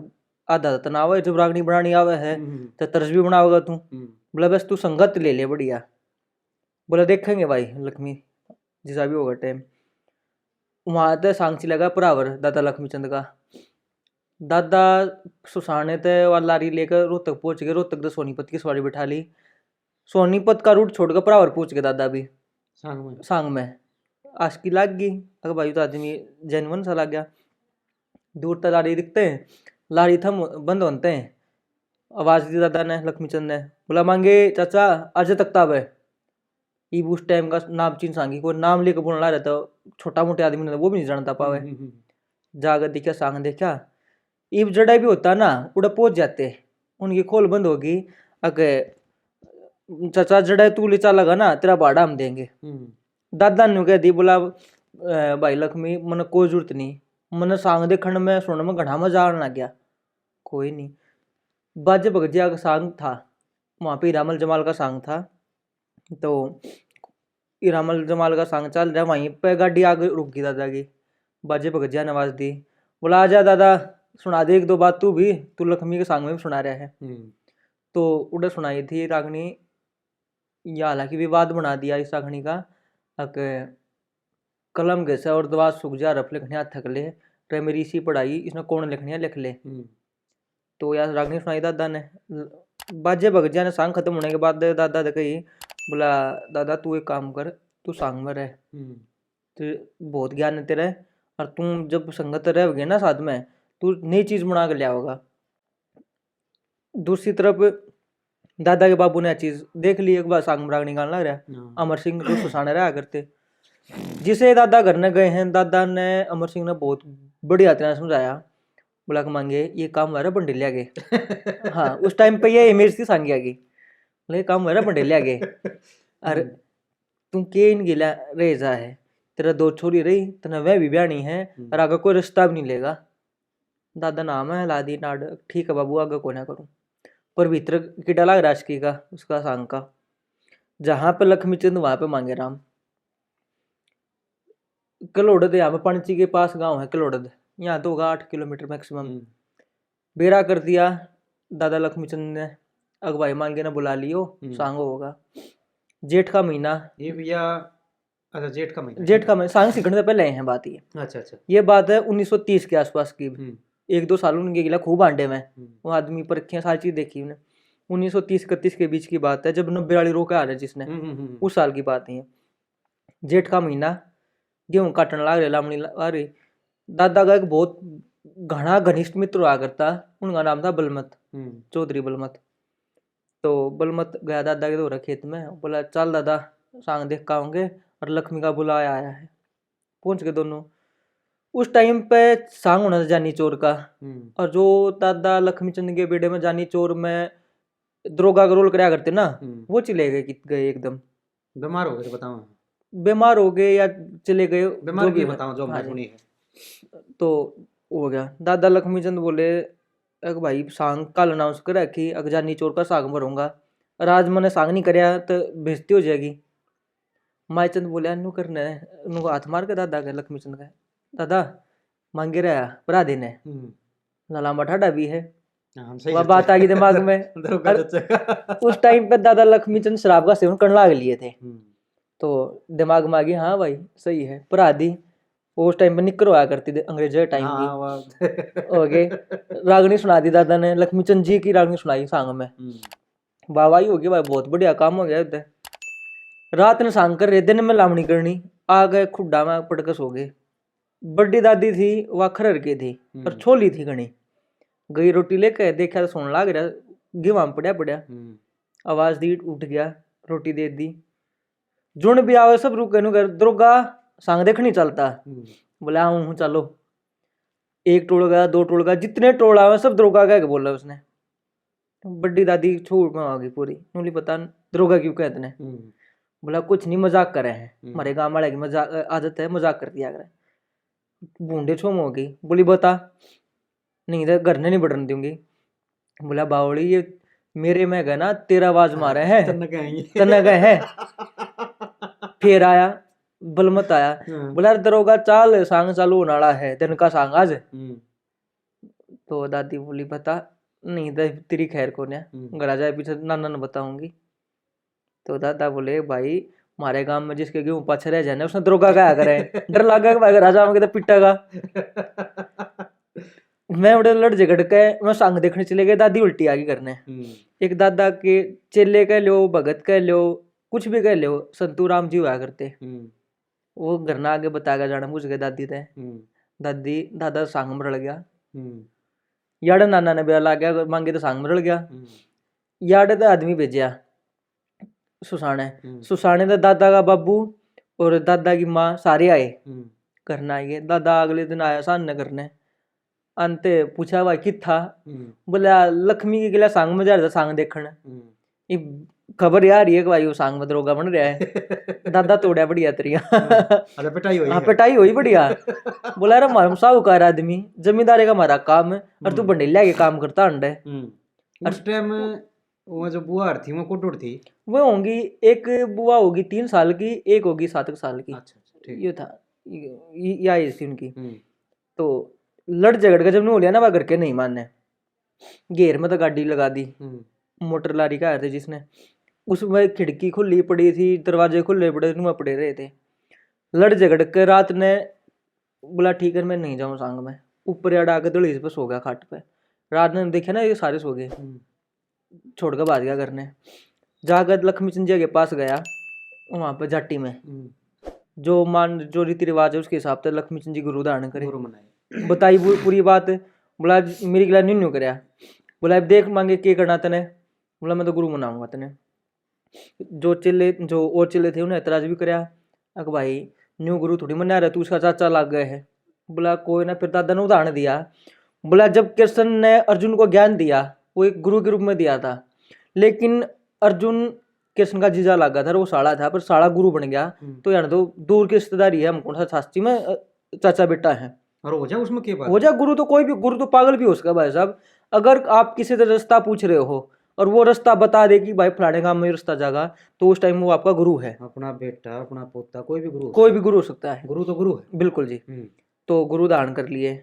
आधा तनाव है, जब रागनी बनानी आवे है तो तरस भी बनाओगा तू। बोला बस तू संगत ले ले बढ़िया। बोला देखेंगे भाई लक्ष्मी, जैसा भी होगा टाइम। वहां तो सांगची लगा परावर दादा लक्ष्मीचंद का। दादा सुसाने ते वाला लारी लेकर रोहतक पहुंच गए। रोहतक तो सोनीपत की सवारी बैठा ली। सोनीपत का रूट छोड़कर परावर पहुंच गए दादा भी सांग में। आशकी लाग गई, अगर भाई तो आदमी जनवन सा लग गया। दूर तक लारी दिखते हैं, लारी थम बंद होते हैं। आवाज दी दादा ने लक्ष्मीचंद ने, बोला मांगे चाचा आज तक ताब है। इब उस टाइम का नाम चीन सांगी, कोई नाम लेकर बोलने ला रहा था, छोटा मोटे आदमी ने वो भी नहीं जानता पावे। जाकर देखा सांग देखा, इब जड़ा भी होता ना उड़ा पहुंच जाते, उनकी खोल बंद होगी। अगे चाचा जड़ा तू ले चलेगा ना तेरा भाड़ा हम देंगे। दादा ने कह दी, बोला भाई लक्ष्मी मन कोई जरूरत नहीं, मन सांग देखने में सुनने में घना मजा आने लग गया। कोई नहीं, बाजे बगजिया का सांग था, वहाँ पे हीरामल जमाल का सांग था। तो हीरामल जमाल का सांग चल रहा, वहीं पे गाड़ी आगे रुक गई दादा की। बाजे बगजिया ने आवाज दी, बोला आजा दादा सुना दे एक दो बात, तू भी तू लक्ष्मी के सांग में भी सुना रहा है। तो उधर सुनाई थी रागनी, या हालांकि विवाद बना दिया इस रागनी का। कलम घसे और दवा सूख जा, रफ लिखनिया थक ले, रे मेरी इसी पढ़ाई इसमें कौन लिखनिया लिख ले। तो यार रागनी सुनाई दादा ने। बाजे बगजिया ने सांग खत्म होने के बाद दादा ने कही, बोला दादा तू एक काम कर, तू सांग में रह, तो बहुत ज्ञान है तेरे, और तुम जब संगत रहोगे ना साथ में, तू नई चीज बना कर लिया होगा। दूसरी तरफ दादा के बाबू ने चीज देख ली, एक बार सांग रागनी गाने लग रहा। अमर सिंह जो सुसाने रहा करते, जिसे दादा घर ने गए हैं, दादा ने अमर सिंह ने बहुत बढ़िया तरह समझाया। बोला कि मांगे ये काम हमारा बंडेलिया के हाँ उस टाइम पे ये इमेज थी सांगिया की, बोले काम हमारा बंडेलिया के, और तुम के इन गिला रह जा है, तेरा दो छोरी रही तना वह भी ब्याह नहीं है, और आगे कोई रिश्ता भी नहीं लेगा। दादा नाम है ला दी नाड, ठीक है बाबू आगे को ना करूँ। पर भीतर कीड़ा लग राजकी का उसका सांग का, जहां पे लक्ष्मीचंद वहां पे मांगे राम। कलोड़द यहाँ पे पणची के पास गांव है कलोड़द, यहाँ तो होगा 8 किलोमीटर मैक्सिमम। बेरा कर दिया दादा लक्ष्मीचंद ने, अगवाई मांगे ने बुला लियो, सांग होगा जेठ का महीना। ये भैया अच्छा जेठ का महीना, जेठ का महीना सांग सीखने से पहले हैं बात ये। अच्छा अच्छा, ये बात है 1930 के आसपास की। 1-2 साल उनके गिला खूब आंडे में, वो आदमी परखियां सारी चीज देखी उन्हें। 1930-31 के बीच की बात है, जब 90 वाली रोके आ रहे जिसने, उस साल की बात है। जेठ का महीना, गेहूं काटने लग रहे, लामणी आ रही। दादा का एक बहुत घना घनिष्ठ मित्र हुआ करता, उनका नाम था बलमत, चौधरी बलमत। तो बलमत गया दादा के दौरा खेत में, बोला चल दादा सांग देख का होंगे, और लक्ष्मी का बुलाया आया है। पहुंच गए दोनों। उस टाइम पे सांग होना था जानी चोर का, और जो दादा लक्ष्मीचंद के बेड़े में जानी चोर में दरोगा का रोल कराया करते ना, वो चले गए एकदम बीमार हो गए, बताओ बीमार हो गए या चले गए, बीमार भी बताओ जो हमने सुनी है। तो हो गया। दादा लक्ष्मीचंद बोले एक भाई सांग कल अनाउंस करा कि अगजानी चोर का सांग भरूंगा, राज मैंने सांग नहीं करया तो बेइज्जती हो जाएगी। माईचंद बोले नु करने नु हाथ मार के दादा के लक्ष्मीचंद का, दादा मांगे रहा भरा देने लाला मठाडा भी है। वह बात आ गई दिमाग में। उस टाइम पे दादा लक्ष्मीचंद शराब का सेवन करने लग लिए थे, तो दिमाग में आ गई हाँ भाई सही है भरा दी। उस टाइम पे निकर हुआ करती थी अंग्रेजों के टाइम की। ओके रागनी सुना दी दादा ने, लक्ष्मीचंद जी की रागनी सुनाई सांग में। वाहवाही हो गई भाई, बहुत बढ़िया काम हो गया उधर। रात ने सांग कर रहे, दिन में लावणी करनी, आ गए खुड्डा में पटकस हो गए। बड़ी दादी थी वह खरर की थी, और छोली थी घनी, गई रोटी लेकर देखा तो सोने लग रहा, गिवा पड़ा पड़ा। आवाज दी उठ गया, रोटी दे दी। जुन भी आवे सब रुके नु कर, दरोगा सांग देखनी चलता। बोले हूँ चलो। एक टोलगा 2 टोलगा जितने टोल आवे सब दरोगा कह के बोला उसने। बड़ी दादी छोड़ में आ गई पूरी, उन्हें पता दरोगा क्यों कहते ने। बोला कुछ नहीं मजाक कर रहे हैं, हमारे गांव वाले की मजाक आदत है, मजाक कर दिया करे। बूंदे छोम हो गई, बोली बता, नहीं तो घर ने नहीं बढ़ने दूंगी। बोला बावड़ी ये मेरे में गए ना तेरा आवाज मारे हैं तन गए हैं। फिर आया बलमत आया। हाँ। बोला यार दरोगा चाल सांग चालू होने वाला है, दिन का सांग आज। तो दादी बोली बता। नहीं तेरी खैर को ने घर आ जाए पीछे नाना ने बताऊंगी। तो दादा बोले भाई हमारे गांव में जिसके गेहूं पाछे रह जाए उसने दरोगा क्या करे, डर लगा कि भाई घर आ जाओगे तो पिटेगा। मैं बड़े लड़ झगड़ के मैं सांग देखने चले गए, दादी उल्टी आ गई करने। एक दादा के चेले कह लो, भगत कह लो, कुछ भी कह लो, संतू राम जी हुआ करते। वो घर ना आगे बता गया जाना पूछ गए दादी थे। दादी दादा सांग में रड़ गया। याड़ नाना ने बेरा ला गया मांगे तो सांग में रड़ गया। याड़ तो आदमी भेजा सुसाने। सुसाने तो दादा का बाबू और दादा की माँ सारे आए करना आए। दादा अगले दिन आया सामने करने। अंत पूछा भाई कित था। बोला लक्ष्मी के गिला सांग में जा रहा था सांग देखने। खबर यार ये भाई वो सांग में दरोगा बन रहा है। दादा तोड़ा बढ़िया तरिया। पिटाई हुई बढ़िया। बोला यार हमारा साहूकार आदमी जमींदारी का हमारा काम है और तू बंडेलिया के काम करता अंडे। उस टाइम वो जो बुआ थी वो कुटुर थी, वो होंगी एक बुआ होगी 3 साल की, एक होगी 7 साल की। अच्छा ये था ये आई थी उनकी। तो लड़ झगड़ के जब नहीं हो लिया ना वह करके नहीं मानने, घेर में तो गाड़ी लगा दी। मोटर लारी का आया था जिसने, उसमें खिड़की खुली पड़ी थी, दरवाजे खुले पड़े पड़े रहे थे। लड़ झगड़ के रात ने बोला ठीक है मैं नहीं जाऊँ सांग में। ऊपर याड आके दड़ी पे सो गया खाट पे। रात ने देखे ना ये सारे सो गए, छोड़ कर भाग गया करने। जाकर लक्ष्मी चंदिया के पास गया, वहां पे जाटी में जो रीति रिवाज है उसके हिसाब से लक्ष्मी चंद जी गुरु धारण करे, बताई पूरी बात। बोला मेरी गिला न्यू करया। बोला अब देख मांगे के करना तने। बोला मैं तो गुरु मनाऊंगा तने। जो और चेले थे उन्हें एतराज भी करया अक भाई न्यू गुरु थोड़ी मना रहा, तू उसका चाचा लग गए है। बोला कोई ना। फिर दादा ने उदाहरण दिया। बोला जब कृष्ण ने अर्जुन को ज्ञान दिया वो एक गुरु के रूप में दिया था, लेकिन अर्जुन कृष्ण का जीजा लगा था, वो साड़ा था, पर साड़ा गुरु बन गया। तो यार तो दूर की रिश्तेदारी है, हम कौन सा शास्त्री में चाचा बेटा है। और हो जा उसमें क्या बात, हो जा गुरु तो कोई भी गुरु तो पागल भी हो सका भाई साहब। अगर आप किसी से रास्ता पूछ रहे हो और वो रास्ता बता दे कि भाई फलाने गांव में रास्ता जागा, तो उस टाइम वो आपका गुरु है। अपना बेटा अपना पोता कोई भी गुरु हो सकता है। गुरु तो गुरु है बिल्कुल जी। तो गुरु धारण कर लिए।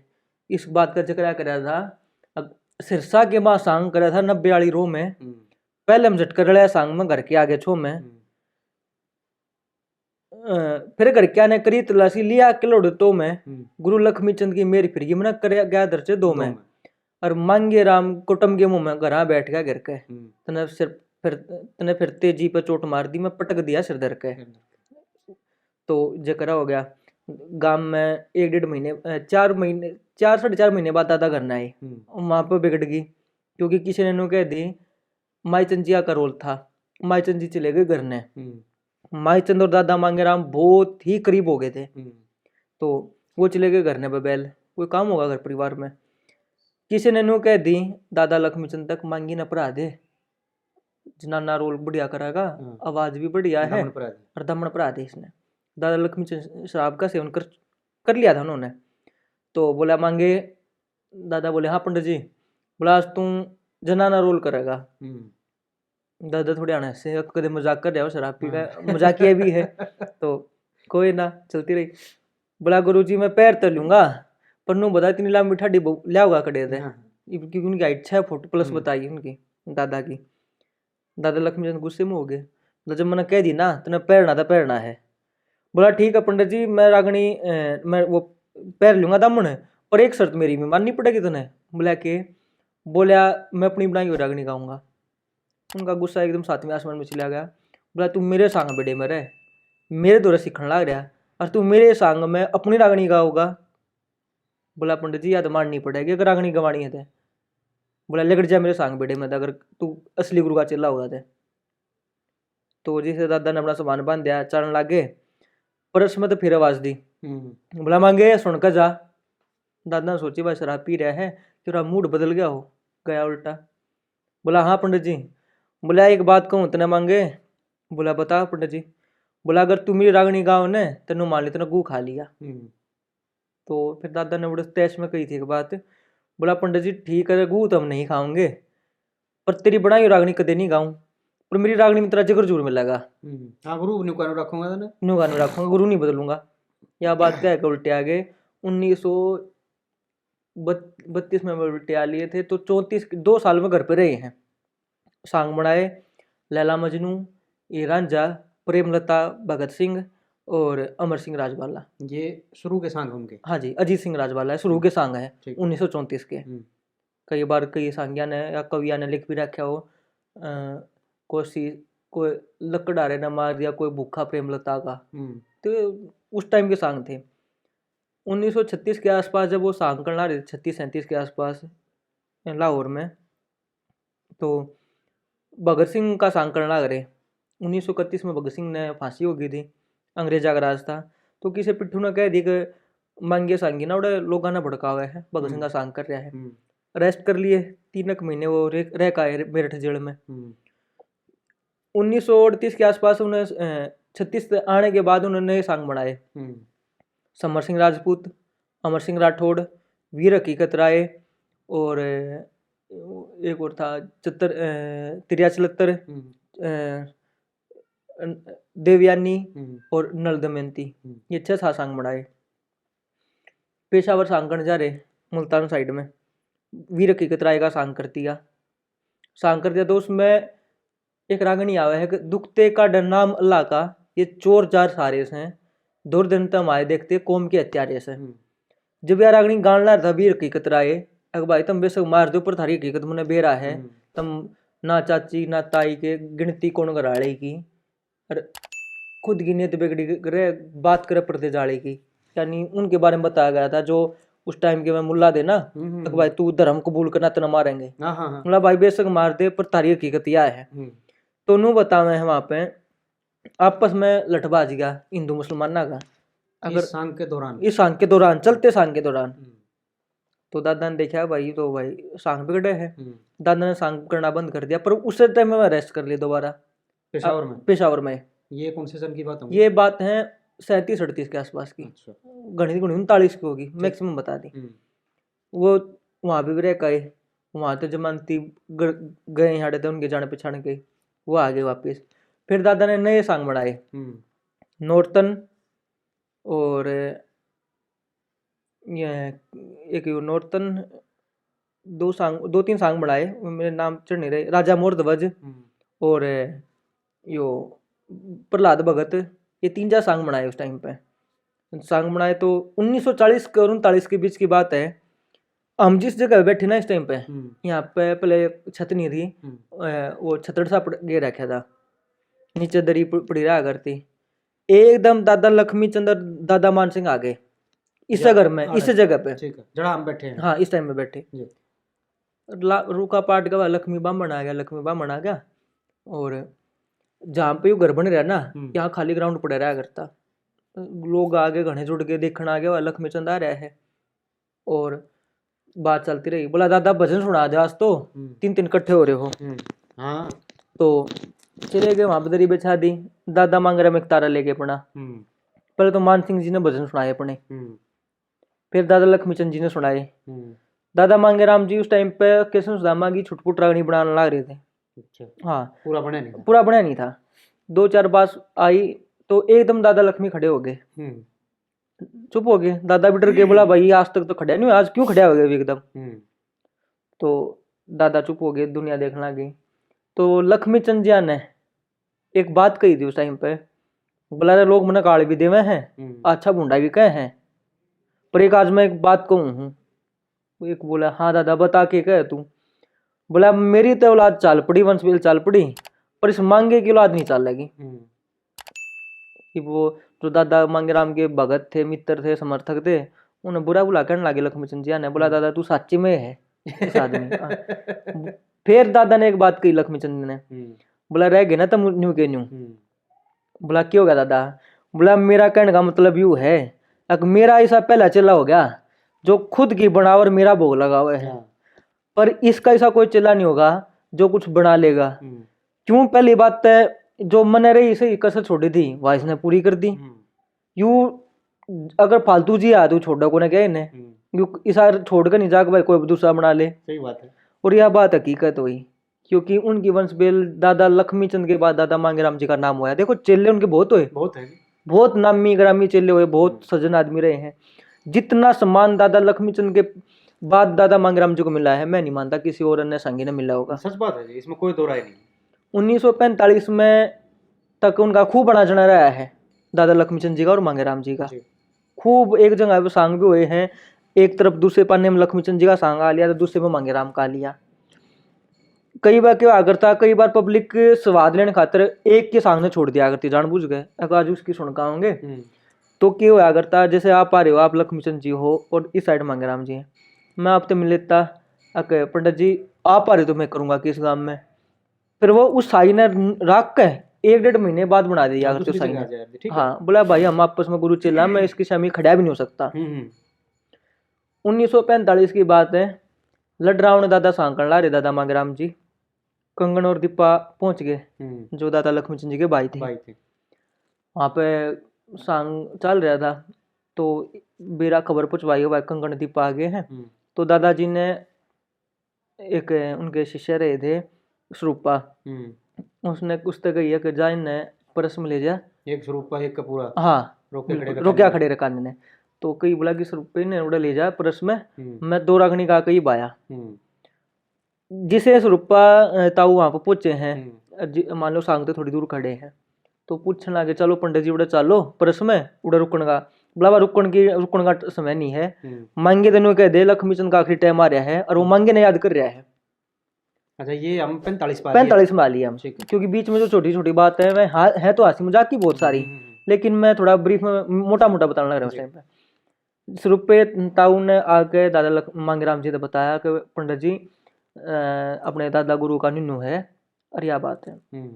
इस बात का जिक्र कराया था सिरसा के माँ सांग करा था 90 वाली रो में। पहले हम झटकर रहा सांग में घर के आगे छो में। फिर घर क्या ने करी तलाशी लिया किलोड़ तो में गुरु लक्ष्मी चंद की मेरी फिर मना कर गया दर से 2 में। और मांगे राम कुटुंब के मुंह में घर बैठ गया गिर के। तने फिर तेजी पे चोट मार दी, मैं पटक दिया सिर धर के। तो जकरा हो गया गांव में 1-1.5 महीने 4 साढ़े 4 महीने बाद दादा करना है। वहां पर बिगड़ गई क्योंकि किसी ने नु कह दी माईचंद जिया का रोल था। माईचंद जी चले गए घर ने। माईचंद और दादा मांगे राम बहुत ही करीब हो गए थे। तो वो चले गए घर ने बबैल, कोई काम होगा घर परिवार में। किसी ने नु कह दी दादा लक्ष्मीचंद तक मांगी न पढ़ा दे, जनाना रोल बढ़िया कराएगा, आवाज भी बढ़िया है और दमन पढ़ा दे इसने। दादा लक्ष्मीचंद शराब का सेवन कर लिया था उन्होंने। तो बोला मांगे, दादा बोले हाँ पंडित जी। बोला आज तुम जनाना रोल करेगा। दादा थोड़े आने से कदे मजाक कर रहे हो, शराब पी का मजाकिया भी है। तो कोई ना चलती रही। बोला गुरुजी मैं पैर तो लूंगा पर नू बता इतनी लंबी ठाडी लियाओगा कड़े थे, क्योंकि उनकी हाइट 6 फुट प्लस बताई उनकी दादा की। दादा लक्ष्मीचंद गुस्से में हो गए। जब मैंने कह दी ना तूने पैरना है। बोला ठीक है पंडित जी मैं रागनी मैं वो पैर लूंगा दामन, पर एक शर्त मेरी भी माननी पड़ेगी तुने। बोला के? बोला मैं अपनी बनाई हुई रागनी गाऊंगा। उनका गुस्सा एकदम 7वें आसमान में चला गया। बोला तू मेरे सांग बेटे मेरे मेरे दौरे सीखने लग रहा और तू मेरे सांग में अपनी रागनी गाओगा। बोला पंडित जी याद माननी पड़ेगी अगर रागनी गवानी है तो। बोला लगड़ जा मेरे सांग बेटे में अगर तू असली गुरु का चेला होगा तो जिसे दादा ने अपना सामान बांध दिया चलने लगे। परस में तो फिर आवाज दी। बोला मांगे सुन कर जा। दादा ने सोची भाई शराब पी रहा है, तेरा मूड बदल गया हो गया उल्टा। बोला हाँ पंडित जी। बोला एक बात कहूँ तने मांगे। बोला बता पंडित जी। बोला अगर तू मेरी रागनी गाँव ने तेनों मान ली तेने गू खा लिया। तो फिर दादा ने बड़े तेज में कही थी एक बात। बोला पंडित जी ठीक है गू तो हम नहीं खाओगे, पर तेरी बनाई रागनी कदे नहीं गाऊं। पर मेरी रागनी मित्रा जिगर जरूर मिलेगा। हाँ गुरु नुकानो रखूंगा तो ना न्यू गानू रखूंगा, गुरु नहीं बदलूंगा। यह बात क्या है कि उल्टे आगे 1932 में उल्टे आ लिए थे तो 34 2 साल में घर पे रहे हैं। सांग बनाए लैला मजनू, ये रांझा, प्रेमलता, भगत सिंह और अमर सिंह राजवाला। ये शुरू के सांग उनके। हाँ जी, अजीत सिंह राजवाला है, शुरू के सांग है ठीक। 1934 के। कई बार कई सांगिया ने या कविया ने लिख भी रखा हो, कोई कोई लकड़ारे ने मार दिया, कोई भूखा प्रेमलता का। तो उस टाइम के सांग थे। 1936 के आसपास जब वो सांग करना रहे, 36-37 के आसपास लाहौर में, तो भगत सिंह का सांग करना रहे। 1931 में भगत सिंह ने फांसी हो गई थी, अंग्रेजा का राज था। तो किसी पिट्ठू ने कह दी कि मांगे सांगी ना उड़े लोग ना भड़का हुआ है, भगत सिंह का सांग कर रहा है। अरेस्ट कर लिए, 3 महीने वो रह का है मेरठ जेल में। 1938 के आसपास उन्हें 36 आने के बाद उन्होंने नए सांग बनाए। समर सिंह राजपूत, अमर सिंह राठौड़, वीर हकीकत राय और एक और था तिरिया देवयानी और नल दमयंती। ये 6 सांग बनाए। पेशावर सांग करने जा रहे मुल्तान साइड में, वीर हकीकत राय का सांग कर दिया। तो उसमें एक रागनी आवा है कि दुखते का डर नाम अल्लाह का, ये चोर जार सारे से दूर दिन तक हमारे देखते कौम के हत्यारे से। जब यार रागनी गाना था वीर हकीकत राय, अगर भाई तुम बेशक मार दो पर थारी हकीकत मुझे बेरा है, तुम ना चाची ना ताई के गिनती कौन कराड़े की, और खुद की नीयत बिगड़ी करे बात करे पर्दे जाड़े की। यानी उनके बारे में बताया गया था जो उस टाइम के में मुल्ला दे ना, तो भाई तू धर्म कबूल करना तो न मारेंगे, मतलब भाई बेशक मार दे पर तारी हकीकत यह है। तो नू बतावे है वहां पे आपस में लठबाज गया हिंदू मुसलमाना का, अगर इस सांग के दौरान चलते सांग के दौरान। तो दादा ने देखा भाई तो भाई सांग बिगड़े है, दादा ने सांग करना बंद कर दिया। पर उस टाइम में अरेस्ट कर लिया दोबारा पेशावर में। ये कौन से सन की बात होगी? ये बात है 37-38 के आसपास की। अच्छा। गणित 39 की होगी मैक्सिमम बता दी। वो वहां भी रह गए, वहां तो जमानती गए हाड़े थे उनके जाने पहचाने के, वो आ गए वापिस। फिर दादा ने नए सांग बनाए, नॉर्थन और ये एक नॉर्थन, 2-3 सांग बनाए, मेरे नाम चढ़ नहीं रहे, राजा मोर ध्वज और यो प्रहलाद भगत, ये 3-4 सांग बनाए उस टाइम पे। सांग बनाए तो 1940 और 39 के बीच की बात है। हम जिस जगह बैठे ना इस टाइम पे, यहाँ पे पहले छत नहीं थी, वो छतड़ सा गे रखा था, नीचे दरी पड़ी रहा करती। एकदम दादा लक्ष्मी चंद्र दादा मान सिंह आ गए इस घर में, इस जगह पे जड़ा हम बैठे हैं। हाँ, इस टाइम में बैठे। रूखा पाट गवा, लक्ष्मी बामण आ गया। और जहाँ पे घर बन रहा ना, यहाँ खाली ग्राउंड पड़ा रहा करता, लोग आगे घने जुड़ के देखने आ गया लक्ष्मी चंद आ रहा है। और बात चलती रही, बोला दादा भजन सुना दे आज तो 3 इकट्ठे हो रहे हो। हाँ। तो चले गए वहां पर दरी बिछा दी, दादा मांग रहा में तारा लेके अपना। पहले तो मान सिंह जी ने भजन सुनाए अपने, फिर दादा लक्ष्मी चंद जी ने सुनाए। दादा मांगे राम जी उस टाइम पे कृष्ण सुदामा की छुटपुट रागनी बनाने लग रहे थे। अच्छा। हाँ, पूरा बना नहीं था। 2-4 बार आई तो एकदम दादा लक्ष्मी खड़े हो गए, चुप हो गए। दादा भी डर गए, बोला भाई आज तक तो खड़े नहीं, आज क्यों खड़े हो गए एकदम। तो दादा चुप हो गए, दुनिया देखने लगी। तो लक्ष्मी चंद जी ने एक बात कही थी उस टाइम पे, बोला लोग मना काल भी देवे हैं, अच्छा भूडा भी कहे हैं, पर एक आज मैं एक बात कहूँ हूँ। एक बोला हाँ दादा बता के कहे तू। बोला मेरी तो औलाद चाल पड़ी, वंशवेल चाल पड़ी, पर इस मांगे की औलाद नहीं चाल लगी। कि वो जो दादा मांगेराम के भगत थे, मित्र थे, समर्थक थे, उन्हें बुरा बुला कहने लगे लक्ष्मीचंद जी ने। बोला दादा तू सच्ची में है इस आदमी। फिर दादा ने एक बात कही लक्ष्मीचंद ने, बोला रह गए ना तुम न्यू के न्यू। बोला क्यों हो गया दादा। बोला मेरा कहने का मतलब यूं है, अगर मेरा ऐसा पहला चेला हो गया जो खुद की बनावर मेरा भोग लगा हुआ है, पर इसका ऐसा कोई चेला नहीं होगा जो कुछ बना लेगा। क्यों, पहली बात है जो मन रही इसे कसर छोड़ी थी वह इसने पूरी कर दी। यू अगर फालतू जी आ तू छोड़ा को ना क्या इन्हें, यू इसा छोड़ कर नहीं जा भाई कोई दूसरा बना ले। सही बात है। और यह बात हकीकत हुई, क्योंकि उनकी वंश बेल दादा लक्ष्मी चंद के बाद दादा मांगेराम जी का नाम हुआ है। देखो चेले उनके बहुत हुए, बहुत है जी। बहुत नामी ग्रामी चेले हुए, बहुत सज्जन आदमी रहे हैं। जितना सम्मान दादा लक्ष्मी चंद के बाद दादा मांगेराम जी को मिला है, मैं नहीं मानता किसी और अन्य संगी ने मिला होगा। सच बात है जी, इसमें कोई दो राय नहीं। 1945 में तक उनका खूब बड़ा चढ़ा रहा है दादा लक्ष्मी चंद जी का और मांगेराम जी का। जी। खूब एक जगह पे सांग भी हुए हैं, एक तरफ दूसरे पाने में लक्ष्मी चंद जी का सांग आ लिया तो दूसरे में मांगेराम का आ लिया। कई बार क्या करता, कई बार पब्लिक स्वाद लेने खातिर एक के सांग ने छोड़ दिया करती जानबूझ गए, अगर आज उसकी सुन होंगे तो क्या हुआ करता, जैसे आप आ रहे हो, आप लक्ष्मी चंद जी हो और इस साइड मांगेराम जी हैं, मैं आपसे मिल लेता, अके पंडित जी आप आ रहे तो मैं करूंगा किस गांव में, फिर वो उस साई ने रख के 1-1.5 महीने बाद बना दिया करते दूसरी साई जगह आ ने। जाए जी, ठीक है। हाँ, बोला भाई हम आपस में गुरु चेला, मैं इसकी सामने खड़ा भी नहीं हो सकता। 1945 की बात है, लडराव ने दादा सांग कर ला रहे दादा मांगेराम जी, कंगन और दीपा पहुंच गए जो दादा लक्ष्मी चंद जी के भाई थे। वहां पे सांग चल रहा था तो बेरा खबर पहुंचवाई भाई कंगन दीपा आ गए हैं। तो दादाजी ने एक उनके शिष्य रहे थे स्वरूपा, उसने कुछ तो कही है कि जा इन्हें परस में ले जा, एक स्वरूपा एक का पूरा, हाँ रोके रोक्या खड़े रखा ने। तो कई बोला कि स्वरूपे ने उड़ा ले जा परस में, मैं 2 रागनी का कई बाया। जिसे स्वरूपा ताऊ वहां पर पहुंचे हैं, मान लो सांग तो थोड़ी दूर खड़े हैं, तो पूछने लगे चलो पंडित जी उड़ा चलो परस में, उड़ा रुकन का, बोला रुकन का समय नहीं है, मांगे तेन कह दे लक्ष्मी चंद का आखिरी टाइम आ रहा है, और वो मांगे ने याद कर रहा है। अच्छा, ये हम 45 में आ लिया हम, क्योंकि बीच में जो छोटी छोटी बात है वह है तो हंसी मजाक की बहुत सारी, लेकिन मैं थोड़ा ब्रीफ में मोटा मोटा बताने लग रहा हूँ उस टाइम पे। स्वरूपे ताऊ ने आके दादा मांगेराम जी ने बताया कि पंडित जी अपने दादा गुरु का निन्नू है, और यह बात है।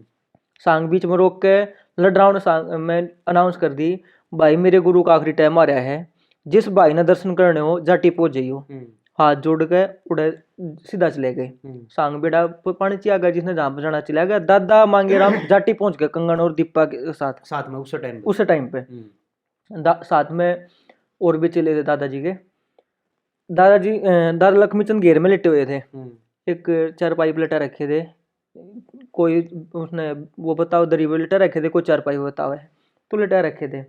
सांग बीच में रोक के लडराव ने सांग में अनाउंस कर दी, भाई मेरे गुरु का आखिरी टाइम आ रहा है, जिस भाई ने दर्शन करने हो जाटी पहुंच जाइयो। हाथ जोड़ के उड़े सीधा चले गए। सांग बेड़ा पानी चिया गया, जिसने जहां पर जाना चला गया। दादा मांगेराम जाटी पहुंच गए कंगन और दीपा के साथ में उस टाइम पे साथ में और भी चले थे दादाजी के। दादाजी दादा लक्ष्मी चंद घेर में लेटे हुए थे, एक 4 पाइप लेटा रखे थे, कोई उसने वो बताओ दरी पे लेटा रखे थे, कोई 4 पाइप बताओ है तो लेटा रखे थे।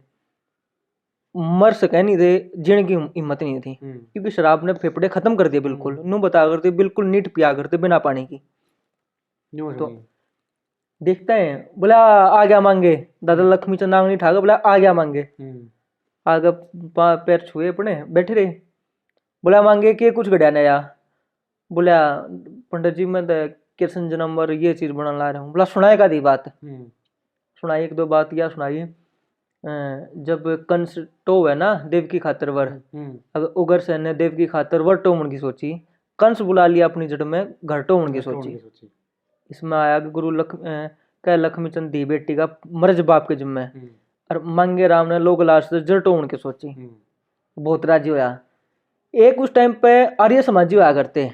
मर सके नहीं थे, जीने की हिम्मत नहीं थी, क्योंकि शराब ने फेफड़े खत्म कर दिए बिल्कुल। नू बता करते बिल्कुल नीट पिया करते बिना पानी की। तो देखते हैं, बोला आ गया मांगे, दादा लक्ष्मी चंद आंगली ठाकर बोला आ गया मांगे, आगे पैर छुए अपने बैठे रहे। बोला मांगे कि कुछ गड्या नया, बोला पंडित जी मैं कृष्ण जन्म ये चीज बना ला रहा हूँ। बोला सुनाएगा दी बात, सुनाई 1-2 बात या सुनाई। जब कंस टो है ना देव की खातर वर, अगर उगर सेन ने देव की खातर वर टोमन की सोची, कंस बुला लिया अपनी जड़ में घर टोमन की सोची। इसमें आया कि गुरु लक्ष्मी चंद दी बेटी का मर्ज बाप के जिम्मे, और मांगे राम ने लोग लाश से जड़ टोमन की सोची, बहुत राजी होया। एक उस टाइम पे आर्य समाजी होया करते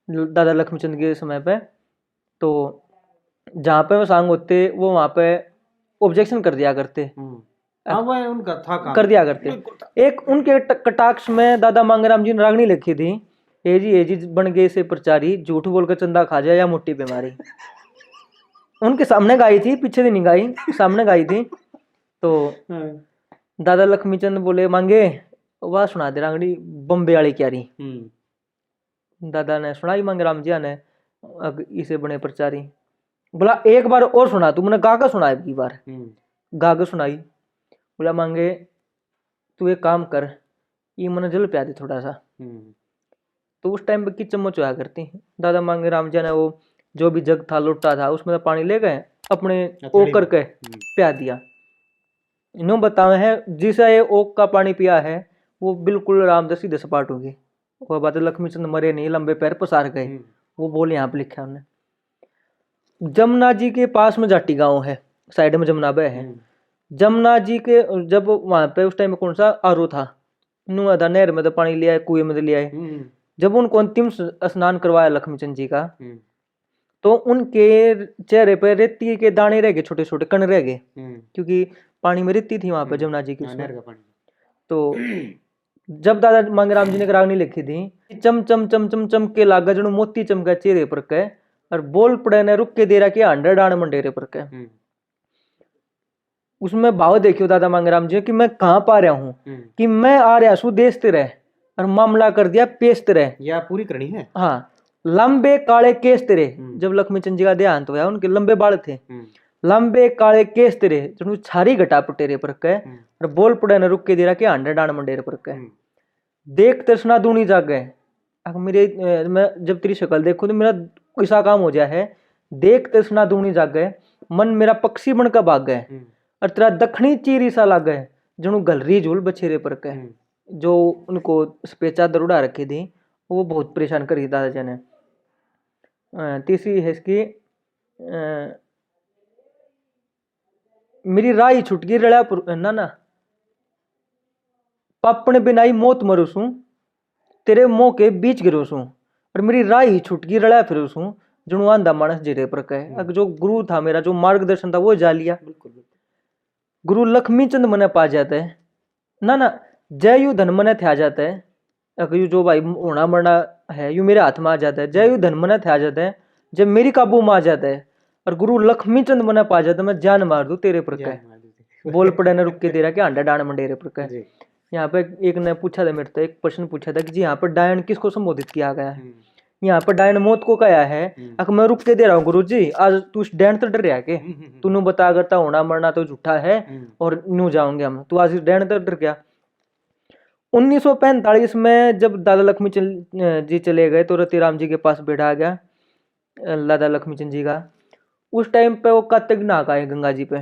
दादा लक्ष्मी चंद के समय पे, तो जहाँ पे वो सांग होते वो वहां पे ऑब्जेक्शन कर दिया करते, उनका था काम कर दिया करते। एक उनके कटाक्ष में दादा मांगेराम जी ने रागनी लिखी थी, एजी बन गए से प्रचारी, झूठ बोलकर चंदा खा जाए या मोटी बीमारी। उनके सामने गाई थी, पीछे से नहीं गाई, सामने गाई थी। तो दादा लक्ष्मी चंद बोले मांगे वाह सुना दे रागनी बम्बे वाली क्यारी। दादा ने सुनाई मांगेराम जी ने, इसे बने प्रचारी। बोला एक बार और सुना, तुमने गागा सुना एक बार, गागा सुनाई। बोला मांगे तू एक काम कर, ये मन जल पिया दे थोड़ा सा। तो उस टाइम पे की चम्मच हुआ करती, दादा मांगेराम जी ने वो जो भी जग था लोटा था उसमें तो पानी ले गए, अपने ओक करके पिया दिया। इन्हों बतावे है जिसे ये ओक का पानी पिया है वो बिल्कुल रामदास सीधे सपाट हो गई। वो बात लक्ष्मी चंद मरे नहीं, लंबे पैर पसार गए। वो बोले यहाँ पे लिखा है हमने। जमुना जी के पास में जाटी गांव है, साइड में जमुना बह है। जमुना जी के जब वहां पे उस टाइम में कौन सा आरो था, नुआ था, नहर में तो पानी लिया है, कुएं में तो लिया है। जब उनको अंतिम स्नान करवाया लक्ष्मी चंद जी का, तो उनके चेहरे पे रेती के दाने रह गए, छोटे छोटे कण रह गए, क्योंकि पानी में रेती थी वहां पे जमुना जी की। तो जब दादा मांगेराम जी ने रागनी लिखी थी, चम चम चम चम चम के लागा जणु मोती चमका चेहरे पर के, और बोल पड़े ने रुक के दे रहा कि हंड्रेड डाण मंडेरे पर के। उसमें भाव देखियो दादा मांगेराम जी कि मैं कहाँ पा रहा हूँ, कि मैं आ रहा सू देश तेरे और मामला कर दिया पेश तेरे। या पूरी करनी है। हाँ, लंबे काले केस तेरे, जब लक्ष्मीचंद जी का देहांत हुआ उनके लंबे बाल थे, लंबे काले केस तेरे जणु छारी घटा पटेरे पर के, और बोल पड़े न रुक के दे रहा कि हंड्रेड डाण मंडेरे पर के। देख तृष्णा दूनी जाग गए, मेरे मैं जब तेरी शक्ल देखूं तो मेरा ऐसा काम हो जाए है। देख तृष्णा दूनी जाग गए, मन मेरा पक्षी बनकर भाग गए, और तेरा दखनी चीरी सा लाग गए जणु गलरी झूल बछेरे पर के। जो उनको स्पेचा दरुड़ा रखी थी वो बहुत परेशान करी दादाजी ने। तीसरी है इसकी, मेरी राही छुट गई रड़ा ना पापण बिनाई मौत मरूसू, तेरे मुंह के बीच गिरोसू, और मेरी राही छुट गई रड़ा फिरोसू जणु आंधा मानस जिरे पर कहे। अब जो गुरु था मेरा, जो मार्गदर्शन था वो जा लिया। गुरु लक्ष्मीचंद मने पा जाता है ना जय यू धन मने थे आ जाता है। अगर यू जो भाई होना मरना है यू मेरे हाथ में आ जाता है, जय यू धन मने थे आ जाता है, जब मेरी काबू में आ जाता है, और गुरु लक्ष्मीचंद मने पा जाता है, मैं जान मार दूं तेरे पर कहे। बोल पड़े न रुक के दे रहा कि आंडा डाण मंडेरे पर कहे। यहाँ पे एक ने पूछा था मेरे से, एक प्रश्न पूछा था कि जी यहाँ पर डायन किसको संबोधित किया गया है। यहाँ पर डायन मौत को कहा है। अगर मैं रुक के दे रहा हूँ गुरु जी, आज तू इस डैन तो डर रहा के, तूने बता करता होना मरना तो झूठा है और न्यू जाओगे हम, तू आज इस डैन तो डर गया। 1945 में जब दादा लक्ष्मीचंद जी चले गए तो रतिराम जी के पास बैठा आ गया दादा लक्ष्मीचंद जी का। उस टाइम पे वो कार्तिक नाग आए गंगा जी पे।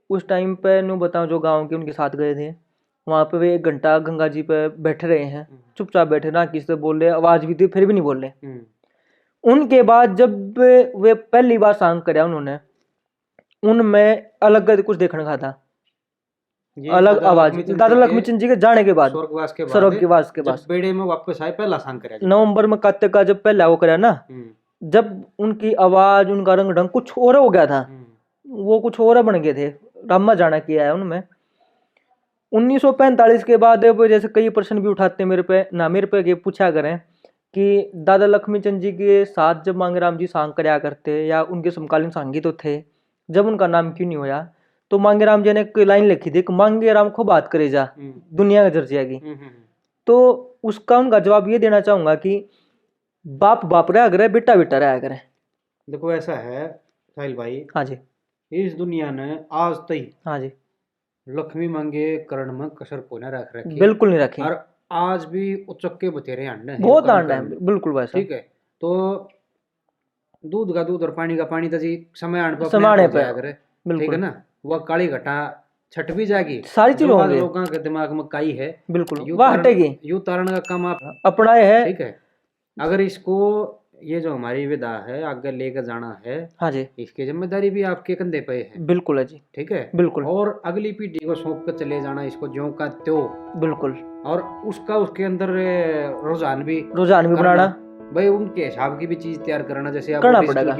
उस टाइम पे न्यू बताऊं जो गाँव के उनके साथ गए थे, वहां पे वे 1 घंटा गंगा जी पे बैठे रहे हैं, चुपचाप बैठे, ना किसी से बोल रहे, आवाज भी थी फिर भी नहीं बोल रहे। उनके बाद जब वे पहली बार सांग कराया उन्होंने, उनमें अलग कुछ देखने का था, अलग आवाज दादा लक्ष्मीचंद जी के जाने के बाद, स्वर्गवास के बाद बेड़े में वापस आए पहला सांग कराया नवंबर में कार्तिक का जब पहला वो कराया ना, जब उनकी आवाज उनका रंग ढंग कुछ और हो गया था, वो कुछ और बन गए थे, रामा जाना किया है उनमें। 1945 के बाद जैसे कई प्रश्न भी उठाते मेरे पे पूछा करें कि दादा लक्ष्मीचंद जी के साथ जब मांगेराम जी सांग कराया करते या उनके समकालीन सांगी तो थे, जब उनका नाम क्यों नहीं होया, तो मांगेराम जी ने एक लाइन लिखी थी कि मांगेराम को बात करे जा दुनिया का जर्जिया की। तो उसका उनका जवाब ये देना चाहूंगा कि बाप बाप रहा करे, बेटा बेटा रहा करे। देखो ऐसा है साहिल भाई, हाँ जी, इस दुनिया ने आज तक, हाँ जी, लक्ष्मी मांगे करण में कसर को न रख रखी, बिल्कुल नहीं रखी, और आज भी उचक्के बतेरे अंडे बहुत अंडे हैं, बिल्कुल वैसा। ठीक है, तो दूध का दूध और पानी का पानी तो जी समय पे, ठीक है ना, वह काली घटा छट भी जाएगी, सारी चीजों लोगों के दिमाग में काई है, बिल्कुल वह हटेगी, यू तारण का काम आप अपनाए है। ठीक है, अगर इसको ये जो हमारी विधा है आगे लेकर जाना है, हाँ जी, इसकी जिम्मेदारी भी आपके कंधे पे है। बिल्कुल है जी, ठीक है, बिल्कुल, और अगली पीढ़ी को सौंप कर चले जाना इसको ज्यों का त्यों, बिल्कुल, और उसके अंदर रुझान भी बनाना, भाई उनके हिसाब की भी चीज तैयार करना, जैसे आप करना पड़ेगा।